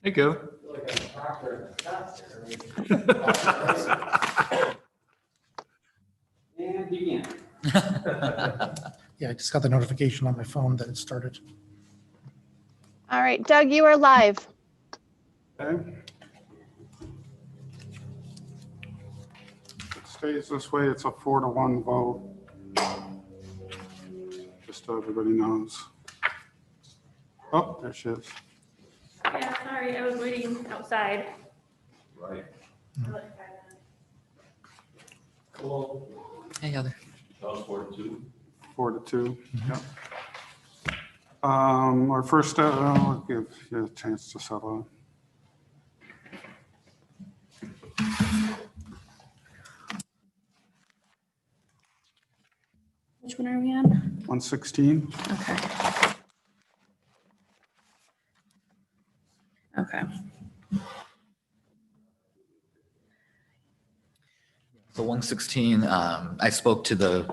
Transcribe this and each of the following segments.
Hey, Kayla. And begin. Yeah, I just got the notification on my phone that it started. All right, Doug, you are live. Okay. If it stays this way, it's a 4-1 vote. Just so everybody knows. Oh, there she is. Yeah, sorry, I was waiting outside. Right. Hey, Heather. That was 4-2. 4-2. Yep. Our first step, I'll give you a chance to settle. Which one are we on? 116. Okay. Okay. So 116, I spoke to the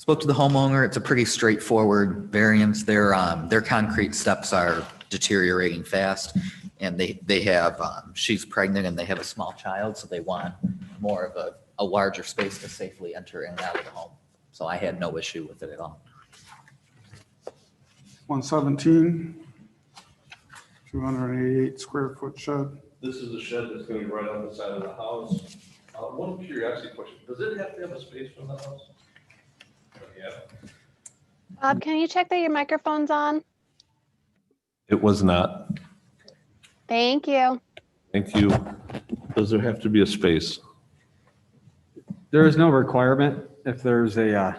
homeowner. It's a pretty straightforward variance. Their concrete steps are deteriorating fast, and they have, she's pregnant and they have a small child, so they want more of a larger space to safely enter in and out of the home. So I had no issue with it at all. 117. 288 square foot shed. This is the shed that's going to be right on the side of the house. One curiosity question, does it have to have a space from the house? Yeah. Bob, can you check that your microphone's on? It was not. Thank you. Thank you. Does there have to be a space? There is no requirement if there's the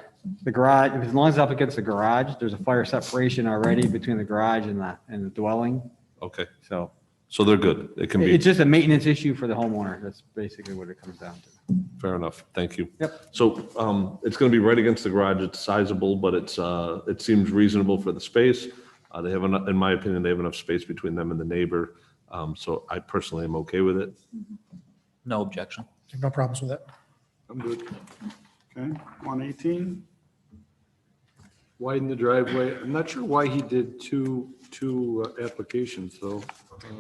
garage, as long as it's up against the garage, there's a fire separation already between the garage and the dwelling. Okay, So so they're good. It can be, it's just a maintenance issue for the homeowner. That's basically what it comes down to. fair enough. Thank you. Yep. So it's going to be right against the garage. It's sizable, but it seems reasonable for the space. They have enough, in my opinion, they have enough space between them and the neighbor. So I personally am okay with it. No objection. No problems with it. I'm good. Okay, 118. Widen the driveway. I'm not sure why he did two applications, though.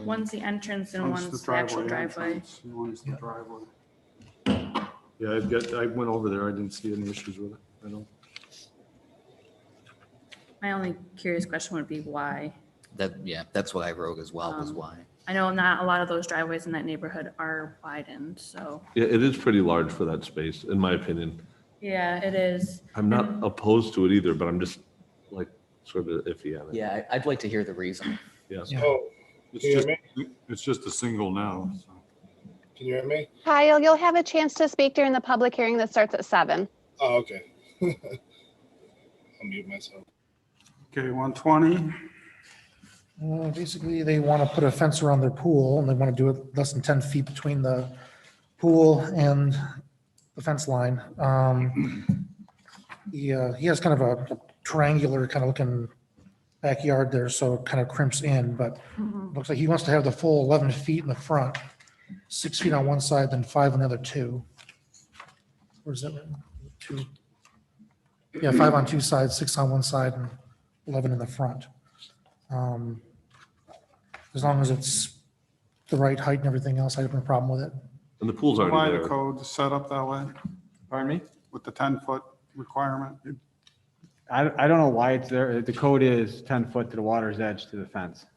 One's the entrance and One's one's the actual driveway. entrance, and One's the driveway. Yeah, I went over there. I didn't see any issues with it. I don't. My only curious question would be why. That's what I wrote as well, was why. I know not a lot of those driveways in that neighborhood are widened, so. Yeah, it is pretty large for that space, in my opinion. Yeah, it is. I'm not opposed to it either, but I'm just like sort of iffy on it. Yeah, I'd like to hear the reason. Yes. Yeah. Oh, It's Can you just, hear it's just a single now. So. can you hear me? Kyle, you'll have a chance to speak during the public hearing that starts at 7. Oh, okay. I'll mute myself. Okay, 120. Basically, they want to put a fence around their pool, and they want to do it less than 10 feet between the pool and the fence line. He has kind of a triangular kind of looking backyard there, so it kind of crimps in, but looks like he wants to have the full 11 feet in the front, 6 feet on one side, then 5 on the other 2. Where's that? 2. Yeah, 5 on 2 sides, 6 on one side, and 11 in the front. As long as it's the right height and everything else, I have no problem with it. And the pool's Why already the there. code set up that way Pardon me? with the 10-foot requirement? I don't know why it's there. The code is 10 foot to the water's edge to the fence.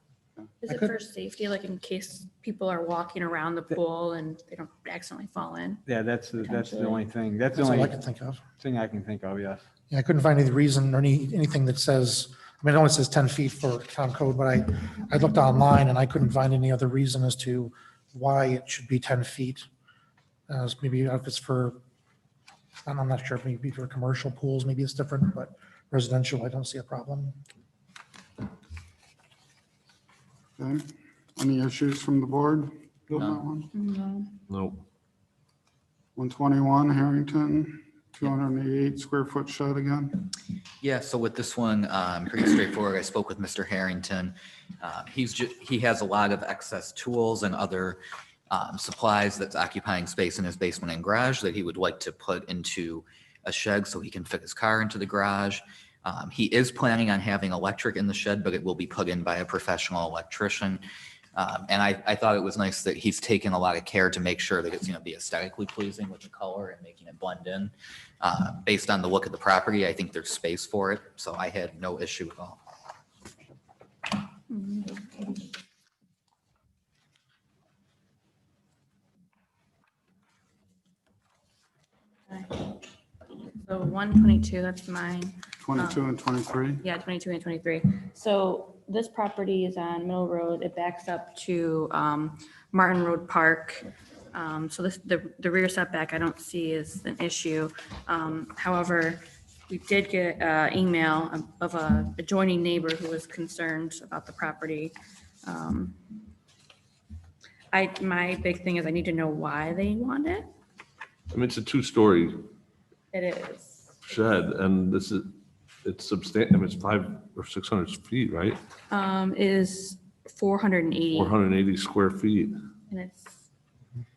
Is I it could- for safety, like in case people are walking around the pool and they don't accidentally fall in? Yeah, that's the Potentially. only thing. That's the That's all I only can think of. thing I can think of, yes. Yeah, I couldn't find any reason or anything that says, I mean, I know it says 10 feet for town code, but I looked online and I couldn't find any other reason as to why it should be 10 feet. Maybe if it's for, I'm not sure, maybe for commercial pools, maybe it's different, but residential, I don't see a problem. Okay, any issues from the board? No. On that one? No. No. 121 Harrington, 288 square foot shed again. Yeah, so with this one, pretty straightforward. I spoke with Mr. Harrington. He has a lot of excess tools and other supplies that's occupying space in his basement and garage that he would like to put into a shed so he can fit his car into the garage. He is planning on having electric in the shed, but it will be put in by a professional electrician. And I thought it was nice that he's taken a lot of care to make sure that it's going to be aesthetically pleasing with the color and making it blend in. Based on the look of the property, I think there's space for it, so I had no issue at all. So 122, that's mine. 22 and 23. Yeah, 22 and 23. So this property is on Middle Road. It backs up to Martin Road Park. So the rear setback I don't see is an issue. However, we did get an email of a adjoining neighbor who was concerned about the property. My big thing is I need to know why they want it. I mean, it's a 2-story It is. shed and it's substantial. I mean, it's 500 or 600 feet, right? Is 480 480 square feet. and it's,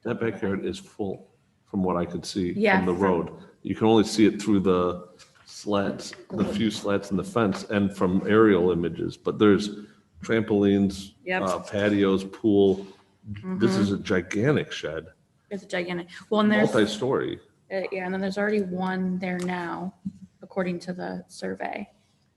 That backyard is full from what I could see Yeah, from the from- road. You can only see it through the slats, the few slats in the fence and from aerial images, but there's trampolines, Yep. patios, pool. This is a gigantic shed, it's a gigantic, well, and there's, multi-story. yeah, and then there's already one there now, according to the survey.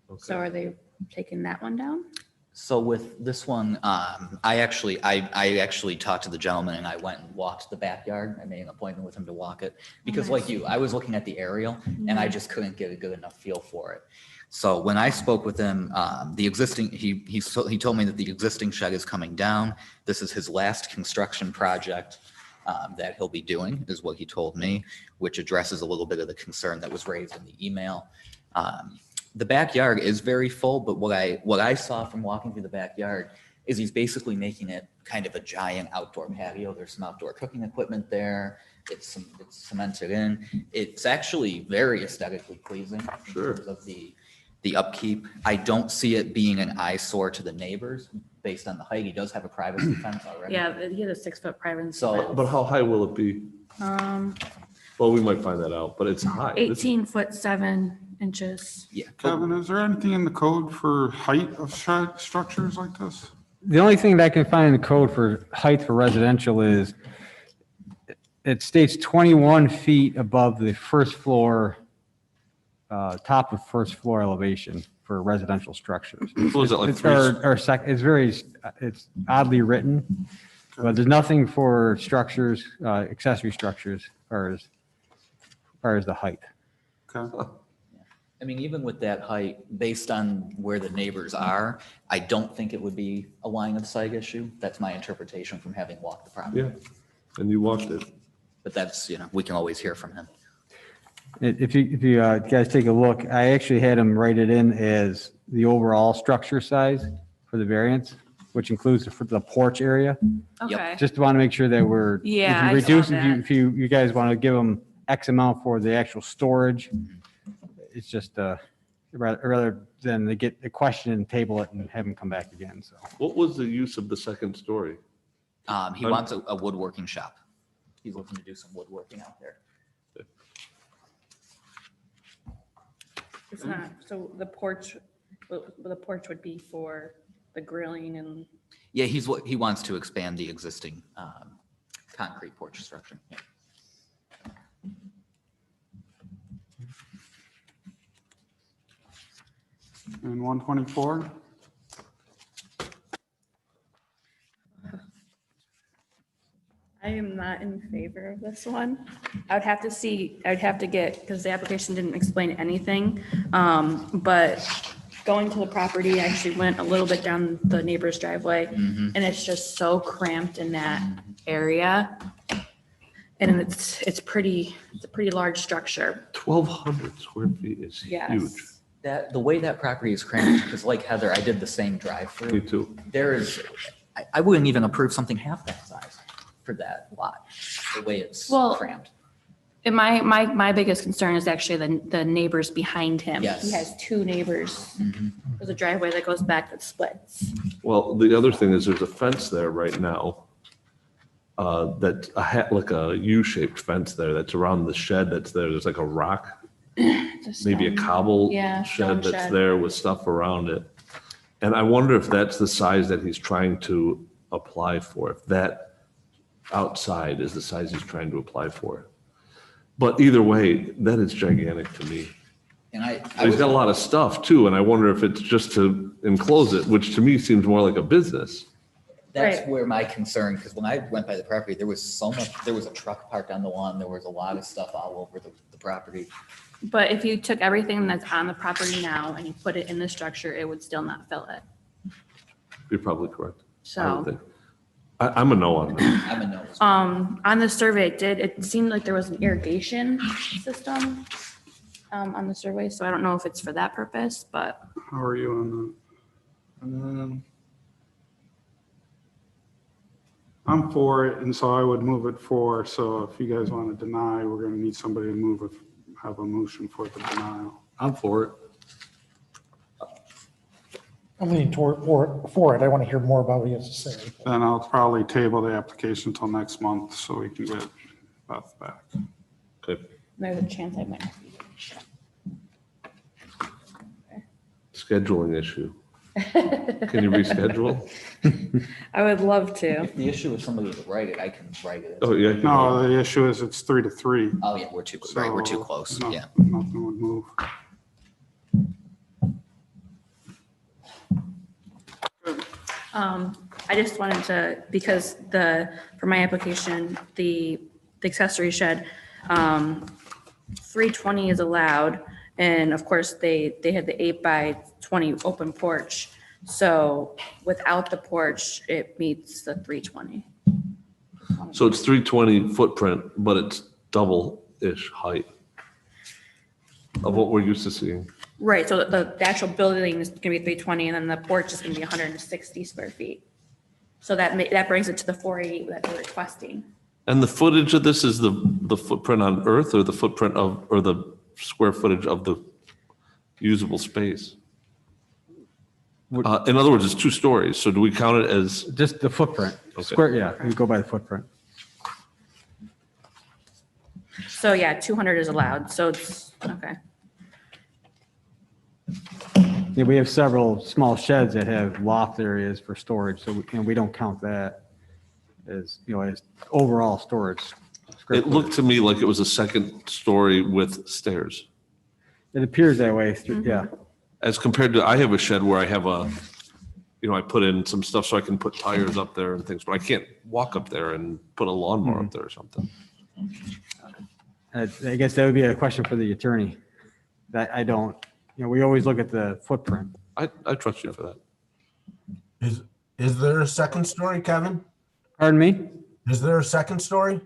So Okay. are they taking that one down? So with this one, I actually talked to the gentleman and I went and walked the backyard. I made an appointment with him to walk it. Because like you, I was looking at the aerial and I just couldn't get a good enough feel for it. So when I spoke with him, he told me that the existing shed is coming down. This is his last construction project that he'll be doing, is what he told me, which addresses a little bit of the concern that was raised in the email. The backyard is very full, but what I saw from walking through the backyard is he's basically making it kind of a giant outdoor patio. There's some outdoor cooking equipment there. It's cemented in. It's actually very aesthetically pleasing in Sure. terms of the upkeep. I don't see it being an eyesore to the neighbors based on the height. He does have a privacy fence already. Yeah, he has a 6-foot private. So- But how high will it be? Um, Well, we might find that out, but it's high. This- 18 foot 7 inches. Yeah. Kevin, is there anything in the code for height of shed structures like this? The only thing that I can find in the code for height for residential is it states 21 feet above the first floor, top of first floor elevation for residential structures. What was it, like It's, three? it's oddly written, but there's nothing for structures, accessory structures, as far as the height. Okay. I mean, even with that height, based on where the neighbors are, I don't think it would be a line of sight issue. That's my interpretation from having walked the property. Yeah, and you walked it. But that's, we can always hear from him. If you guys take a look, I actually had him write it in as the overall structure size for the variance, which includes the porch area. Okay. Just want to make sure that we're. Yeah, If you I saw reduce, that. if you guys want to give them X amount for the actual storage, it's just, rather than they get the question and table it and have them come back again, so. What was the use of the second story? He wants a woodworking shop. He's looking to do some woodworking out there. It's not, so the porch would be for the grilling and, Yeah, he wants to expand the existing concrete porch structure. Yeah. And 124? I am not in favor of this one. I would have to get, because the application didn't explain anything. But going to the property, I actually went a little bit down the neighbor's driveway and it's just so cramped in that area. And it's a pretty large structure. 1,200 square feet is Yes. huge. The way that property is cramped, because like Heather, I did the same Me drive-through. too. I wouldn't even approve something half that size for that lot, the way it's Well, cramped. And my biggest concern is actually the neighbors behind him. Yes. He has 2 neighbors. There's a driveway that goes back that splits. Well, the other thing is there's a fence there right now. That's like a U-shaped fence there that's around the shed that's there. There's like a rock, It's maybe a stone. cobble Yeah, stone shed that's shed. there with stuff around it. And I wonder if that's the size that he's trying to apply for, if that outside is the size he's trying to apply for. But either way, that is gigantic to me. And I He's was, got a lot of stuff too, and I wonder if it's just to enclose it, which to me seems more like a business. that's Right. where my concern, because when I went by the property, there was so much, there was a truck parked on the lawn, there was a lot of stuff all over the property. But if you took everything that's on the property now and you put it in the structure, it would still not fill it. You're probably correct. I would So, think. I'm a no on that. I'm a no. as well. on the survey, it seemed like there was an irrigation system, on the survey. So I don't know if it's for that purpose, but How are you on that? I'm for it, and so I would move it for, so if you guys want to deny, we're going to need somebody to move it, have a motion for the denial. I'm for it. I'm leaning for it. I want to hear more about what he has to say. Then I'll probably table the application until next month so we can get Beth back. Okay. there's a chance I might. Scheduling issue. Can you reschedule? I would love to. If the issue is somebody to write it, I can write it. Oh, yeah. No, the issue is it's 3-3. Oh, yeah, we're too, right, we're too so close, no- yeah. Nothing would move. I just wanted to, because for my application, the accessory shed, 320 is allowed. And of course, they had the 8x20 open porch. So without the porch, it meets the 320. So it's 320 footprint, but it's double-ish height of what we're used to seeing. Right, so the actual building is gonna be 320 and then the porch is gonna be 160 square feet. So that brings it to the 480 that they're requesting. And the footage of this is the footprint on Earth or the footprint of, or the square footage of the usable space? In other words, it's 2 stories. So do we count it as, Just the footprint. Okay. Square, yeah, we go by the footprint. So yeah, 200 is allowed, so it's, okay. Yeah, we have several small sheds that have loft areas for storage, so we don't count that as, as overall storage. square it looked to me like it was a 2nd story with stairs. It appears that way, yeah. As compared to, I have a shed where I have I put in some stuff so I can put tires up there and things, but I can't walk up there and put a lawnmower up there or something. I guess that would be a question for the attorney. That I don't, we always look at the footprint. I trust you for that. Is there a second story, Kevin? Pardon me? Is there a second story?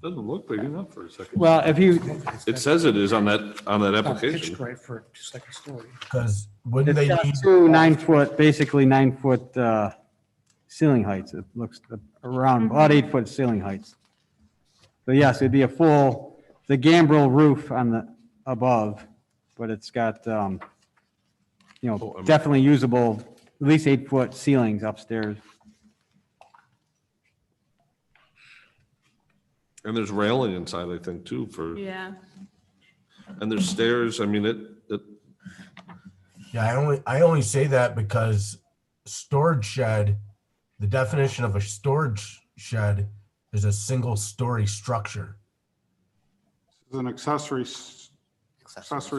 Doesn't look big enough for a second. Well, if you, It says it is on that Not application. pitched right for a 2nd story. Because wouldn't it's they got need? 2 9-foot, basically 9-foot ceiling heights. It looks around about 8-foot ceiling heights. So yes, it'd be the gambrel roof on the above, but it's got, definitely usable, at least 8-foot ceilings upstairs. And there's railing inside, I think, too, Yeah. and there's stairs. I mean, it Yeah, I only say that because storage shed, the definition of a storage shed is a single story structure. It's an accessory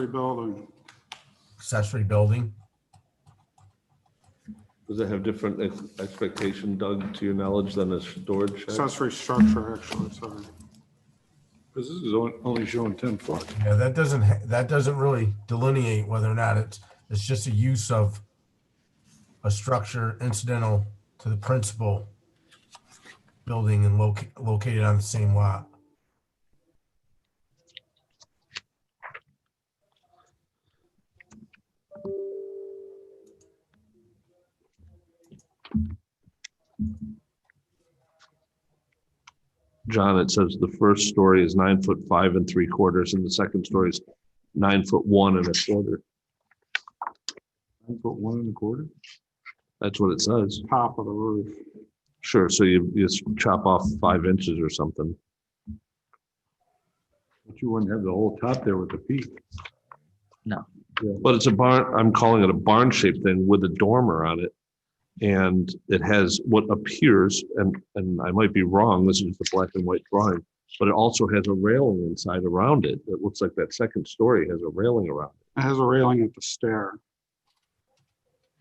building. Accessory building. does it have different expectation, Doug, to your knowledge, than a storage shed? Accessory structure, actually, sorry. Because this is only showing 10 foot. Yeah, that doesn't really delineate whether or not it's just a use of a structure incidental to the principal building and located on the same lot. John, it says the first story is 9'5" 3/4", and the second story is 9'1" 1/4". 9 foot 1 1/4. That's what it says. Top of the roof. Sure, so you just chop off 5 inches or something. But you wouldn't have the whole top there with the peak. But it's a barn, I'm calling it a barn shaped thing with a dormer on it. And it has what appears, and I might be wrong, this is the black and white drawing, but it also has a railing inside around it. It looks like that second story has a railing around it. It has a railing at the stair.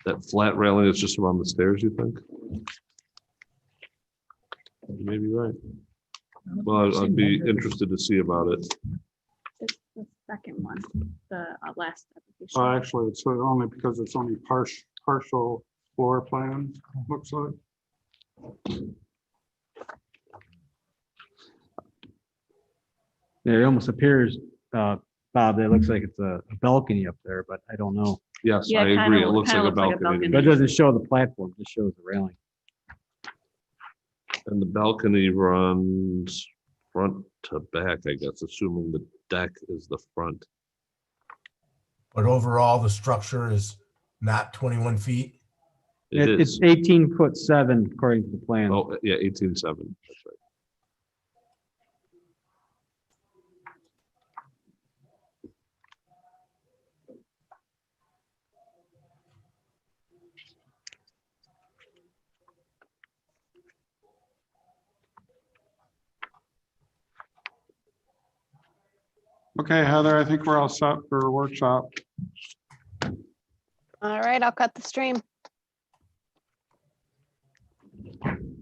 That flat railing is just around the stairs, you think? You may be right. Well, I'd be interested to see about it. It's the second one, the last application. Actually, it's only because it's only partial floor plan, looks like. Yeah, it almost appears, Bob, that it looks like it's a balcony up there, but I don't know. Yes, Yeah, I it agree. kinda It looks like a balcony. That doesn't show the platform, it just shows the railing. And the balcony runs front to back, I guess, assuming the deck is the front. But overall, the structure is not 21 feet. It It's is. 18'7" according to the plan. Oh, yeah, 18.7. That's right. Okay, Heather, I think we're all set for a workshop. All right, I'll cut the stream.